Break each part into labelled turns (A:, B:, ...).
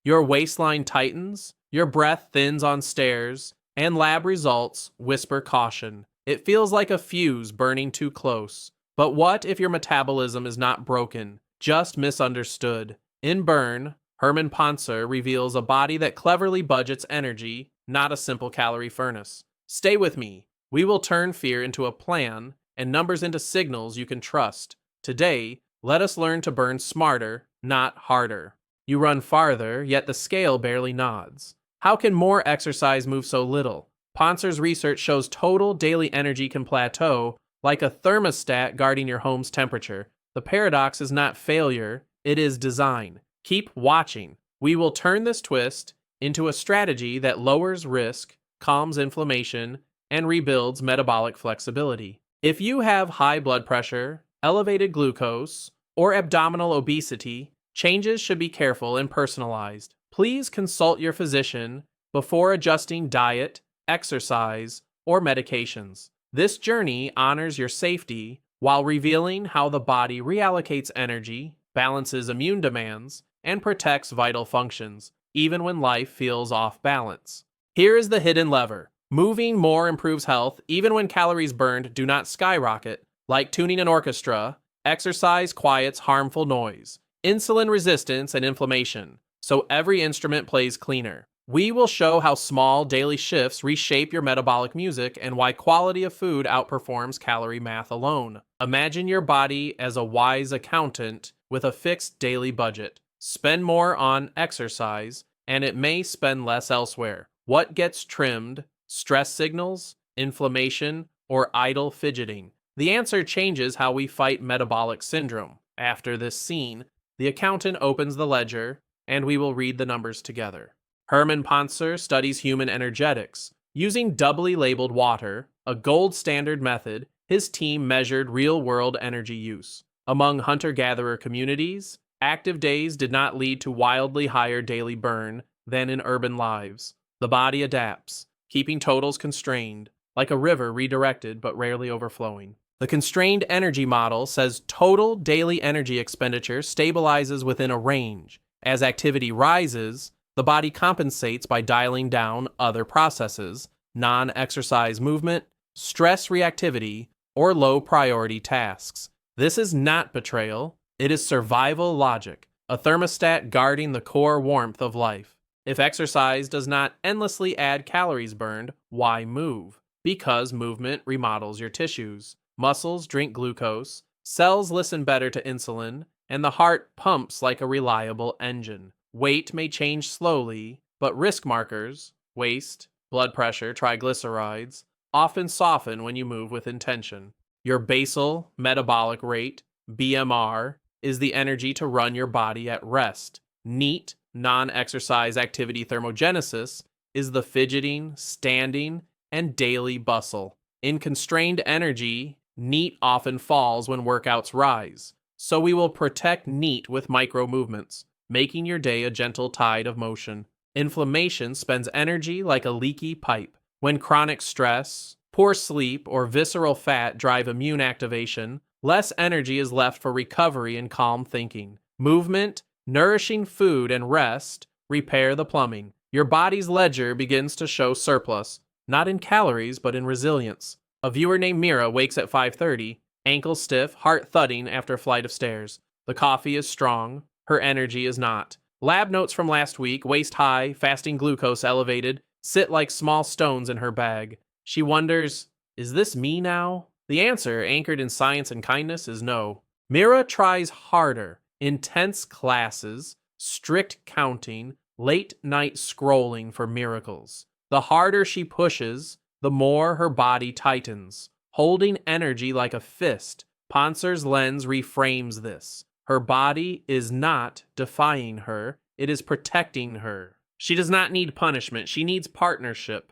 A: Your waistline tightens, your breath thins on stairs, and lab results whisper caution. It feels like a fuse burning too close. But what if your metabolism is not broken, just misunderstood? In Burn, Herman Pontzer reveals a body that cleverly budgets energy, not a simple calorie furnace. Stay with me. We will turn fear into a plan and numbers into signals you can trust. Today, let us learn to burn smarter, not harder. You run farther, yet the scale barely nods. How can more exercise move so little? Pontzer's research shows total daily energy can plateau like a thermostat guarding your home's temperature. The paradox is not failure, it is design. Keep watching. We will turn this twist into a strategy that lowers risk, calms inflammation, and rebuilds metabolic flexibility. If you have high blood pressure, elevated glucose, or abdominal obesity, changes should be careful and personalized. Please consult your physician before adjusting diet, exercise, or medications. This journey honors your safety while revealing how the body reallocates energy, balances immune demands, and protects vital functions, even when life feels off balance. Here is the hidden lever. Moving more improves health even when calories burned do not skyrocket. Like tuning an orchestra, exercise quiets harmful noise, insulin resistance, and inflammation, so every instrument plays cleaner. We will show how small daily shifts reshape your metabolic music and why quality of food outperforms calorie math alone. Imagine your body as a wise accountant with a fixed daily budget. Spend more on exercise, and it may spend less elsewhere. What gets trimmed? Stress signals, inflammation, or idle fidgeting? The answer changes how we fight metabolic syndrome. After this scene, the accountant opens the ledger, and we will read the numbers together. Herman Pontzer studies human energetics. Using doubly labeled water, a gold standard method, his team measured real-world energy use. Among hunter-gatherer communities, active days did not lead to wildly higher daily burn than in urban lives. The body adapts, keeping totals constrained, like a river redirected but rarely overflowing. The constrained energy model says total daily energy expenditure stabilizes within a range. As activity rises, the body compensates by dialing down other processes, non-exercise movement, stress reactivity, or low-priority tasks. This is not betrayal, it is survival logic, a thermostat guarding the core warmth of life. If exercise does not endlessly add calories burned, why move? Because movement remodels your tissues. Muscles drink glucose, cells listen better to insulin, and the heart pumps like a reliable engine. Weight may change slowly, but risk markers, waist, blood pressure, triglycerides, often soften when you move with intention. Your basal metabolic rate, BMR, is the energy to run your body at rest. Neat, non-exercise activity thermogenesis is the fidgeting, standing, and daily bustle. In constrained energy, NEAT often falls when workouts rise, so we will protect NEAT with micro movements, making your day a gentle tide of motion. Inflammation spends energy like a leaky pipe. When chronic stress, poor sleep, or visceral fat drive immune activation, less energy is left for recovery and calm thinking. Movement, nourishing food, and rest repair the plumbing. Your body's ledger begins to show surplus, not in calories but in resilience. A viewer named Mira wakes at 5:30, ankles stiff, heart thudding after a flight of stairs. The coffee is strong, her energy is not. Lab notes from last week, waist high, fasting glucose elevated, sit like small stones in her bag. She wonders, is this me now? The answer, anchored in science and kindness, is no. Mira tries harder. Intense classes, strict counting, late night scrolling for miracles. The harder she pushes, the more her body tightens, holding energy like a fist. Pontzer's lens reframes this. Her body is not defying her, it is protecting her. She does not need punishment, she needs partnership.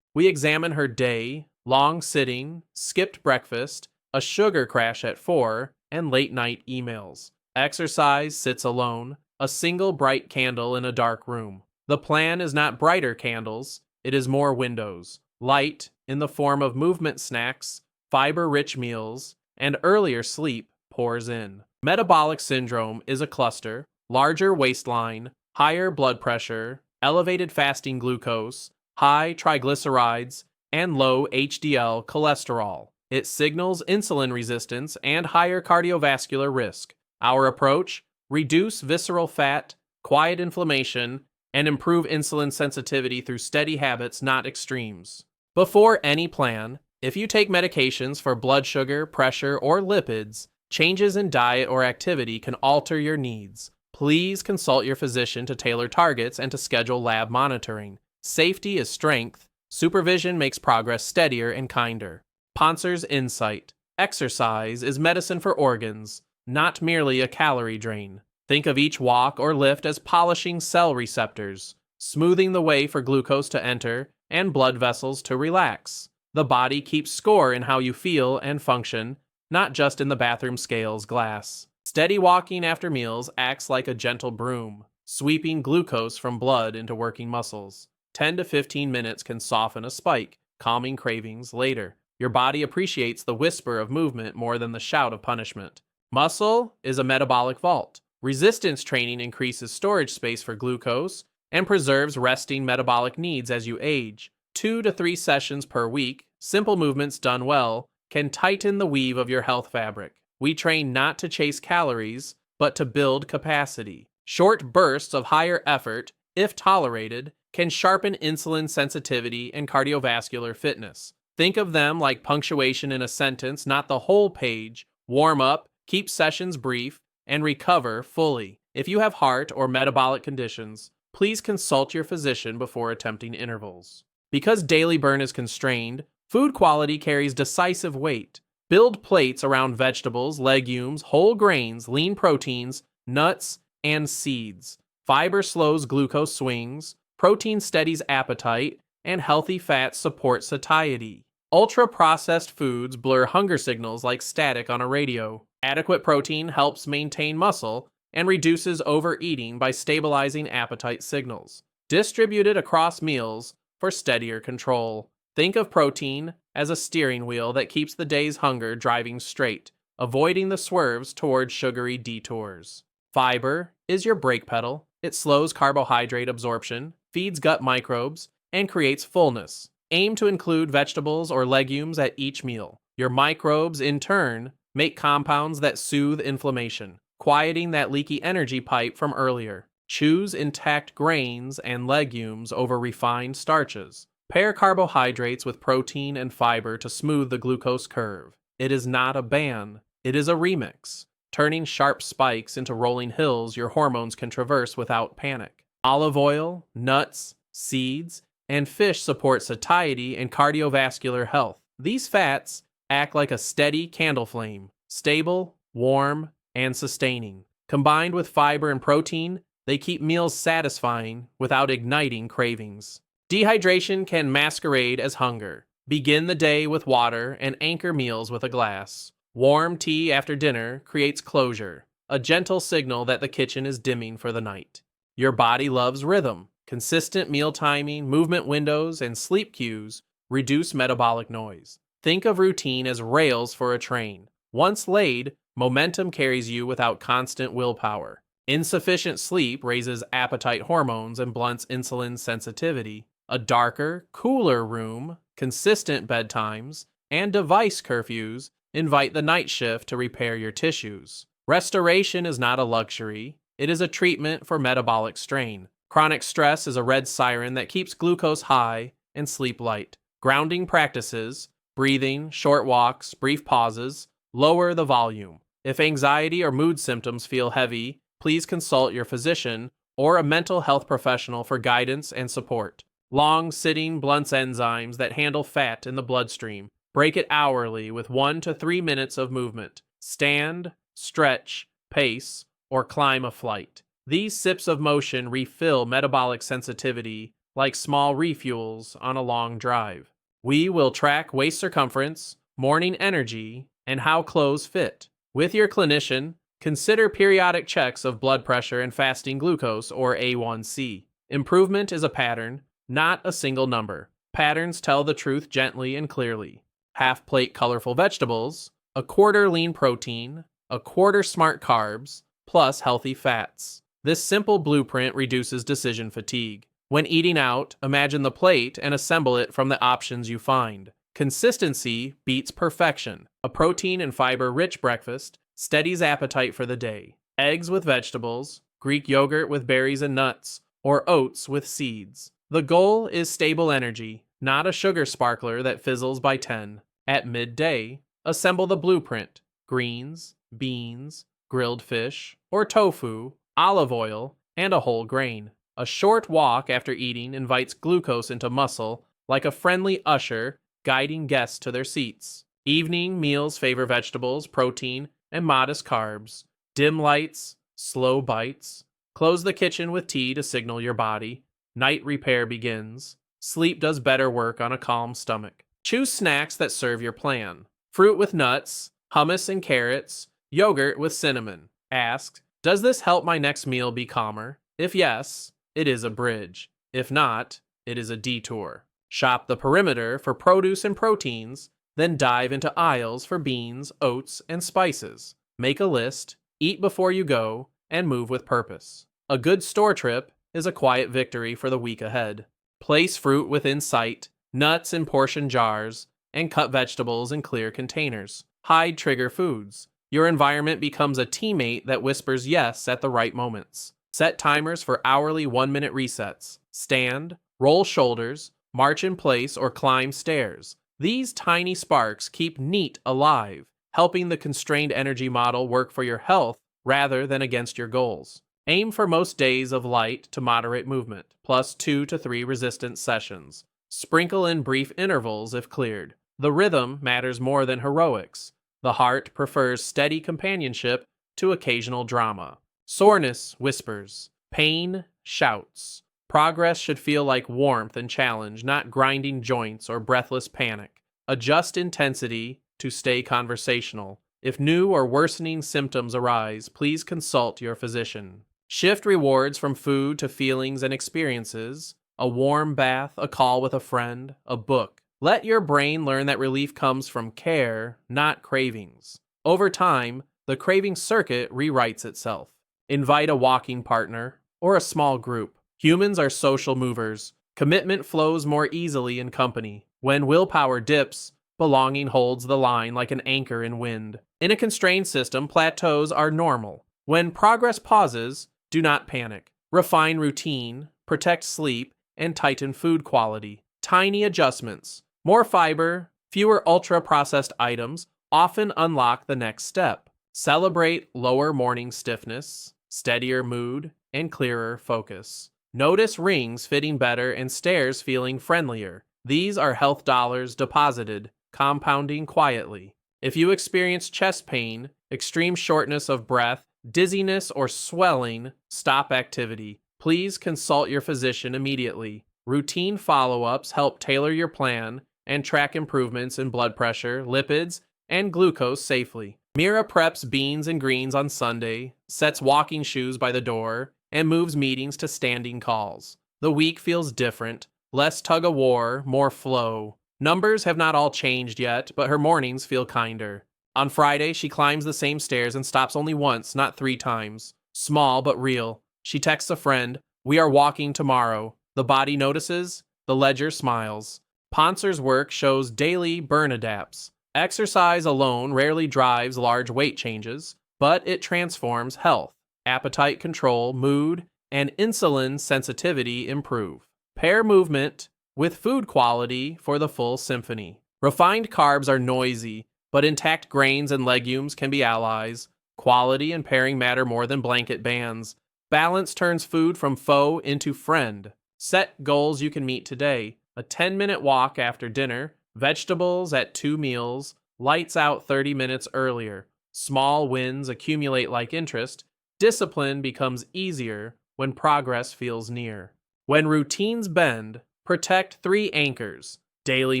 A: We examine her day, long sitting, skipped breakfast, a sugar crash at 4, and late night emails. Exercise sits alone, a single bright candle in a dark room. The plan is not brighter candles, it is more windows. Light, in the form of movement snacks, fiber-rich meals, and earlier sleep, pours in. Metabolic syndrome is a cluster, larger waistline, higher blood pressure, elevated fasting glucose, high triglycerides, and low HDL cholesterol. It signals insulin resistance and higher cardiovascular risk. Our approach: reduce visceral fat, quiet inflammation, and improve insulin sensitivity through steady habits, not extremes. Before any plan, if you take medications for blood sugar, pressure, or lipids, changes in diet or activity can alter your needs. Please consult your physician to tailor targets and to schedule lab monitoring. Safety is strength. Supervision makes progress steadier and kinder. Pontzer's insight: exercise is medicine for organs, not merely a calorie drain. Think of each walk or lift as polishing cell receptors, smoothing the way for glucose to enter and blood vessels to relax. The body keeps score in how you feel and function, not just in the bathroom scale's glass. Steady walking after meals acts like a gentle broom, sweeping glucose from blood into working muscles. 10 to 15 minutes can soften a spike, calming cravings later. Your body appreciates the whisper of movement more than the shout of punishment. Muscle is a metabolic vault. Resistance training increases storage space for glucose and preserves resting metabolic needs as you age. 2 to 3 sessions per week, simple movements done well, can tighten the weave of your health fabric. We train not to chase calories, but to build capacity. Short bursts of higher effort, if tolerated, can sharpen insulin sensitivity and cardiovascular fitness. Think of them like punctuation in a sentence, not the whole page. Warm up, keep sessions brief, and recover fully. If you have heart or metabolic conditions, please consult your physician before attempting intervals. Because daily burn is constrained, food quality carries decisive weight. Build plates around vegetables, legumes, whole grains, lean proteins, nuts, and seeds. Fiber slows glucose swings, protein steadies appetite, and healthy fats support satiety. Ultra-processed foods blur hunger signals like static on a radio. Adequate protein helps maintain muscle and reduces overeating by stabilizing appetite signals. Distributed across meals for steadier control. Think of protein as a steering wheel that keeps the day's hunger driving straight, avoiding the swerves towards sugary detours. Fiber is your brake pedal. It slows carbohydrate absorption, feeds gut microbes, and creates fullness. Aim to include vegetables or legumes at each meal. Your microbes, in turn, make compounds that soothe inflammation, quieting that leaky energy pipe from earlier. Choose intact grains and legumes over refined starches. Pair carbohydrates with protein and fiber to smooth the glucose curve. It is not a ban, it is a remix, turning sharp spikes into rolling hills your hormones can traverse without panic. Olive oil, nuts, seeds, and fish support satiety and cardiovascular health. These fats act like a steady candle flame, stable, warm, and sustaining. Combined with fiber and protein, they keep meals satisfying without igniting cravings. Dehydration can masquerade as hunger. Begin the day with water and anchor meals with a glass. Warm tea after dinner creates closure, a gentle signal that the kitchen is dimming for the night. Your body loves rhythm. Consistent meal timing, movement windows, and sleep cues reduce metabolic noise. Think of routine as rails for a train. Once laid, momentum carries you without constant willpower. Insufficient sleep raises appetite hormones and blunts insulin sensitivity. A darker, cooler room, consistent bedtimes, and device curfews invite the night shift to repair your tissues. Restoration is not a luxury, it is a treatment for metabolic strain. Chronic stress is a red siren that keeps glucose high and sleep light. Grounding practices, breathing, short walks, brief pauses, lower the volume. If anxiety or mood symptoms feel heavy, please consult your physician or a mental health professional for guidance and support. Long sitting blunts enzymes that handle fat in the bloodstream. Break it hourly with 1 to 3 minutes of movement. Stand, stretch, pace, or climb a flight. These sips of motion refill metabolic sensitivity like small refuels on a long drive. We will track waist circumference, morning energy, and how clothes fit. With your clinician, consider periodic checks of blood pressure and fasting glucose or A1C. Improvement is a pattern, not a single number. Patterns tell the truth gently and clearly. Half plate colorful vegetables, a quarter lean protein, a quarter smart carbs, plus healthy fats. This simple blueprint reduces decision fatigue. When eating out, imagine the plate and assemble it from the options you find. Consistency beats perfection. A protein and fiber-rich breakfast steadies appetite for the day. Eggs with vegetables, Greek yogurt with berries and nuts, or oats with seeds. The goal is stable energy, not a sugar sparkler that fizzles by 10. At midday, assemble the blueprint: greens, beans, grilled fish, or tofu, olive oil, and a whole grain. A short walk after eating invites glucose into muscle like a friendly usher guiding guests to their seats. Evening meals favor vegetables, protein, and modest carbs. Dim lights, slow bites. Close the kitchen with tea to signal your body. Night repair begins. Sleep does better work on a calm stomach. Choose snacks that serve your plan. Fruit with nuts, hummus and carrots, yogurt with cinnamon. Ask, does this help my next meal be calmer? If yes, it is a bridge. If not, it is a detour. Shop the perimeter for produce and proteins, then dive into aisles for beans, oats, and spices. Make a list, eat before you go, and move with purpose. A good store trip is a quiet victory for the week ahead. Place fruit within sight, nuts in portion jars, and cut vegetables in clear containers. Hide trigger foods. Your environment becomes a teammate that whispers yes at the right moments. Set timers for hourly 1-minute resets. Stand, roll shoulders, march in place, or climb stairs. These tiny sparks keep NEAT alive, helping the constrained energy model work for your health rather than against your goals. Aim for most days of light to moderate movement, plus 2 to 3 resistance sessions. Sprinkle in brief intervals if cleared. The rhythm matters more than heroics. The heart prefers steady companionship to occasional drama. Soreness whispers. Pain shouts. Progress should feel like warmth and challenge, not grinding joints or breathless panic. Adjust intensity to stay conversational. If new or worsening symptoms arise, please consult your physician. Shift rewards from food to feelings and experiences. A warm bath, a call with a friend, a book. Let your brain learn that relief comes from care, not cravings. Over time, the craving circuit rewrites itself. Invite a walking partner or a small group. Humans are social movers. Commitment flows more easily in company. When willpower dips, belonging holds the line like an anchor in wind. In a constrained system, plateaus are normal. When progress pauses, do not panic. Refine routine, protect sleep, and tighten food quality. Tiny adjustments. More fiber, fewer ultra-processed items often unlock the next step. Celebrate lower morning stiffness, steadier mood, and clearer focus. Notice rings fitting better and stairs feeling friendlier. These are health dollars deposited, compounding quietly. If you experience chest pain, extreme shortness of breath, dizziness, or swelling, stop activity. Please consult your physician immediately. Routine follow-ups help tailor your plan and track improvements in blood pressure, lipids, and glucose safely. Mira preps beans and greens on Sunday, sets walking shoes by the door, and moves meetings to standing calls. The week feels different, less tug-of-war, more flow. Numbers have not all changed yet, but her mornings feel kinder. On Friday, she climbs the same stairs and stops only once, not 3 times. Small but real. She texts a friend, "We are walking tomorrow." The body notices, the ledger smiles. Pontzer's work shows daily burn adapts. Exercise alone rarely drives large weight changes, but it transforms health. Appetite control, mood, and insulin sensitivity improve. Pair movement with food quality for the full symphony. Refined carbs are noisy, but intact grains and legumes can be allies. Quality and pairing matter more than blanket bans. Balance turns food from foe into friend. Set goals you can meet today. A 10-minute walk after dinner, vegetables at 2 meals, lights out 30 minutes earlier. Small wins accumulate like interest. Discipline becomes easier when progress feels near. When routines bend, protect 3 anchors: daily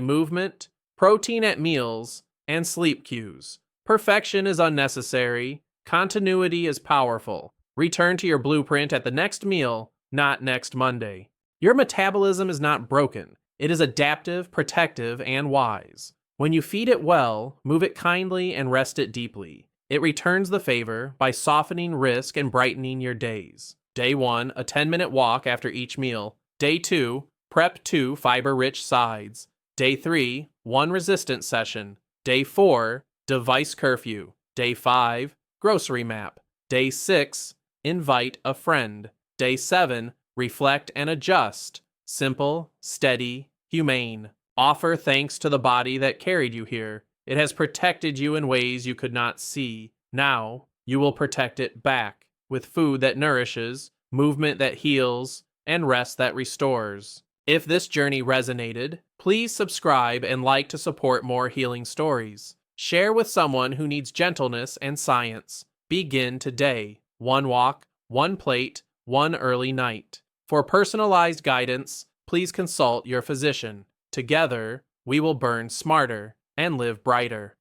A: movement, protein at meals, and sleep cues. Perfection is unnecessary. Continuity is powerful. Return to your blueprint at the next meal, not next Monday. Your metabolism is not broken. It is adaptive, protective, and wise. When you feed it well, move it kindly, and rest it deeply, it returns the favor by softening risk and brightening your days. Day 1, a 10-minute walk after each meal. Day 2, prep 2 fiber-rich sides. Day 3, 1 resistance session. Day 4, device curfew. Day 5, grocery map. Day 6, invite a friend. Day 7, reflect and adjust. Simple, steady, humane. Offer thanks to the body that carried you here. It has protected you in ways you could not see. Now, you will protect it back with food that nourishes, movement that heals, and rest that restores. If this journey resonated, please subscribe and like to support more healing stories. Share with someone who needs gentleness and science. Begin today. 1 walk, 1 plate, 1 early night. For personalized guidance, please consult your physician. Together, we will burn smarter and live brighter.